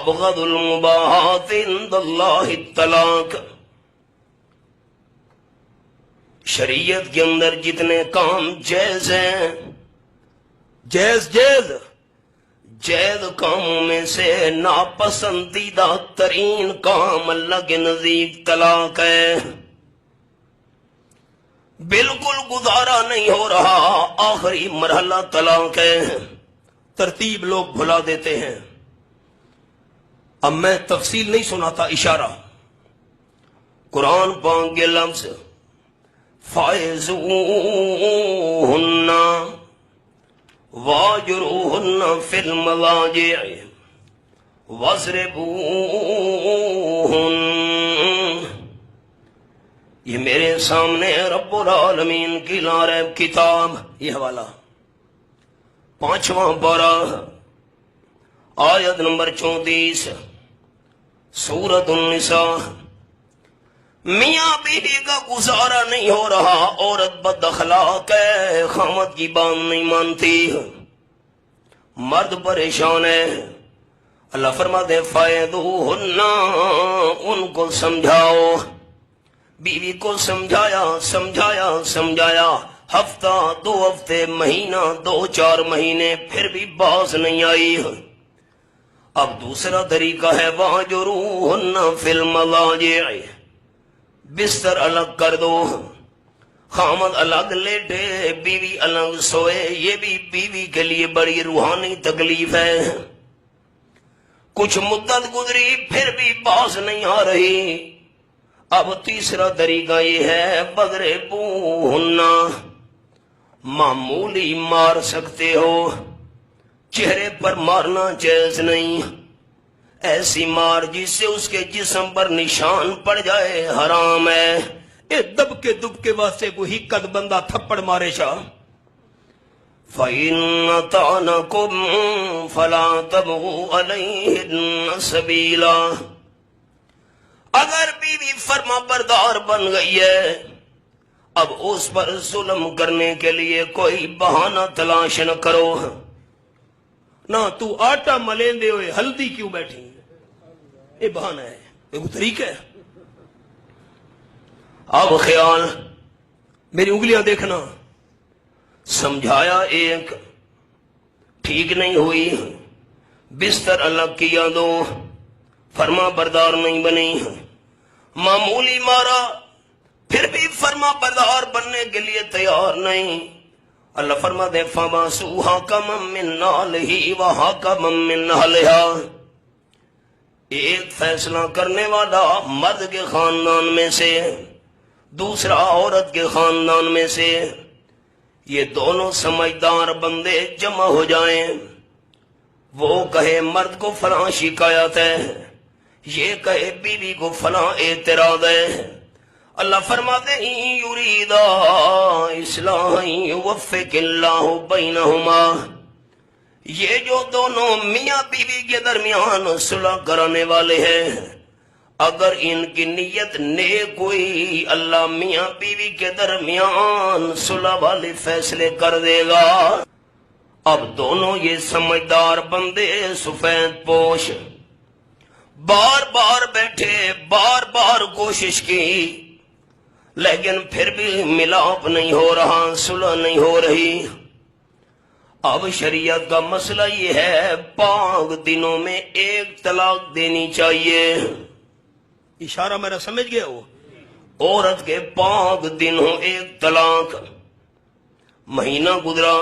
ابغض المباحات عند اللہ الطلاق. شریعت کے اندر جتنے کام جائز ہیں، جائز کاموں میں سے ناپسندیدہ ترین کام اللہ کے نزدیک طلاق ہے. بالکل گزارا نہیں ہو رہا، آخری مرحلہ طلاق ہے. ترتیب لوگ بھلا دیتے ہیں. اب میں تفصیل نہیں سناتا، اشارہ. قرآن پاک کے لفظ فَائِزُوهُنَّ وَاجُرُوهُنَّ فِي الْمَضَاجِعِ وَاضْرِبُوهُنَّ، یہ میرے سامنے رب العالمین کی لاریب کتاب، یہ حوالہ 5واں پارہ آیت نمبر 34 سورۃ النساء. میاں بیوی کا گزارا نہیں ہو رہا، عورت بد اخلاق ہے، خامد کی بات نہیں مانتی، مرد پریشان ہے. اللہ فرماتے ہیں فَائِذُوهُنَّ، ان کو سمجھاؤ. بیوی کو سمجھایا ہفتہ، 2 ہفتے، مہینہ، 2-4 مہینے، پھر بھی باز نہیں آئی. اب دوسرا طریقہ ہے وَاهْجُرُوهُنَّ فِي الْمَضَاجِعِ، بستر الگ کر دو، خامد الگ لیٹے، بیوی الگ سوئے. یہ بھی بیوی کے لیے بڑی روحانی تکلیف ہے. کچھ مدت گزری پھر بھی باز نہیں آ رہی. اب تیسرا طریقہ یہ ہے وَاضْرِبُوهُنَّ، معمولی مار سکتے ہو، چہرے پر مارنا جائز نہیں. ایسی مار جس سے اس کے جسم پر نشان پڑ جائے حرام ہے. دب کے واسطے کوئی حقت بندہ تھپڑ مارے شاہ. فَإِنَّ أَطَعْنَكُمْ فَلَا تَبْغُوا عَلَيْهِنَّ سَبِيلًا، اگر بیوی فرما بردار بن گئی ہے، اب اس پر ظلم کرنے کے لیے کوئی بہانہ تلاش نہ کرو. نہ تو آٹا ملیندے ہوئے ہلدی کیوں بیٹھی، یہ بہانہ ہے، یہ طریقہ ہے. اب خیال، میری انگلیاں دیکھنا. سمجھایا ایک، ٹھیک نہیں ہوئی، بستر الگ کیا 2، فرما بردار نہیں بنی. معمولی مارا، پھر بھی فرما بردار بننے کے لیے تیار نہیں. اللہ فرماتے ہیں فَبَعْثُوا حَكَمًا مِّنْ أَهْلِهِ وَحَكَمًا مِّنْ أَهْلِهَا، ایک فیصلہ کرنے والا مرد کے خاندان میں سے، دوسرا عورت کے خاندان میں سے. یہ دونوں سمجھدار بندے جمع ہو جائیں. وہ کہے مرد کو فلاں شکایت ہے، یہ کہے بیوی کو فلاں اعتراض ہے. اللہ فرماتے ہیں یریدا اصلاحا یوفق اللہ بینہما، یہ جو دونوں میاں بیوی کے درمیان صلح کرانے والے ہیں، اگر ان کی نیت نیک ہوئی، اللہ میاں بیوی کے درمیان صلح والے فیصلے کر دے گا. اب دونوں یہ سمجھدار بندے سفید پوش بار بار بیٹھے، بار بار کوشش کی، لیکن پھر بھی ملاپ نہیں ہو رہا، صلح نہیں ہو رہی. اب شریعت کا مسئلہ یہ ہے 5 دنوں میں ایک طلاق دینی چاہیے. اشارہ میرا سمجھ گئے ہو؟ عورت کے 5 دنوں ایک طلاق. مہینہ گزرا،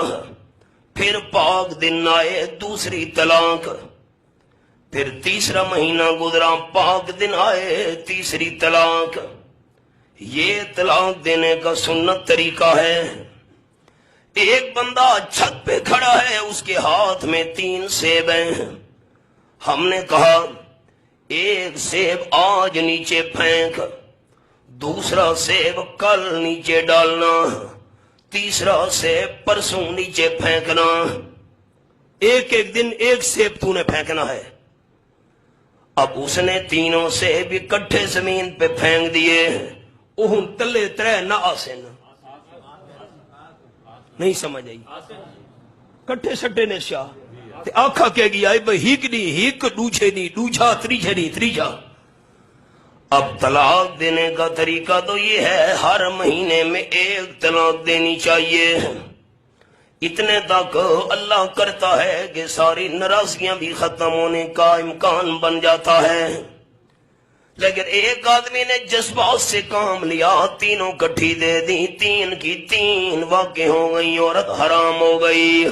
پھر 5 دن آئے، دوسری طلاق. پھر تیسرا مہینہ گزرا، 5 دن آئے، تیسری طلاق. یہ طلاق دینے کا سنت طریقہ ہے. ایک بندہ چھت پہ کھڑا ہے، اس کے ہاتھ میں 3 سیب ہیں. ہم نے کہا ایک سیب آج نیچے پھینک، دوسرا سیب کل نیچے ڈالنا، تیسرا سیب پرسوں نیچے پھینکنا. ایک ایک دن ایک سیب تو نے پھینکنا ہے. اب اس نے تینوں سیب اکٹھے زمین پہ پھینک دیے. اوہن تلے 3 نہ آسن، نہیں سمجھ آئی، کٹھے سٹے نے شاہ تے آکھا کہہ گیا ہے بھئی ہیک نہیں ہیک دوجھے نہیں دوجھا تریجھے نہیں تریجھا. اب طلاق دینے کا طریقہ تو یہ ہے ہر مہینے میں ایک طلاق دینی چاہیے. اتنے تک اللہ کرتا ہے کہ ساری ناراضگیاں بھی ختم ہونے کا امکان بن جاتا ہے. لیکن ایک آدمی نے جذبات سے کام لیا, تینوں کٹھی دے دی, 3 کی 3 واقع ہو گئی, عورت حرام ہو گئی.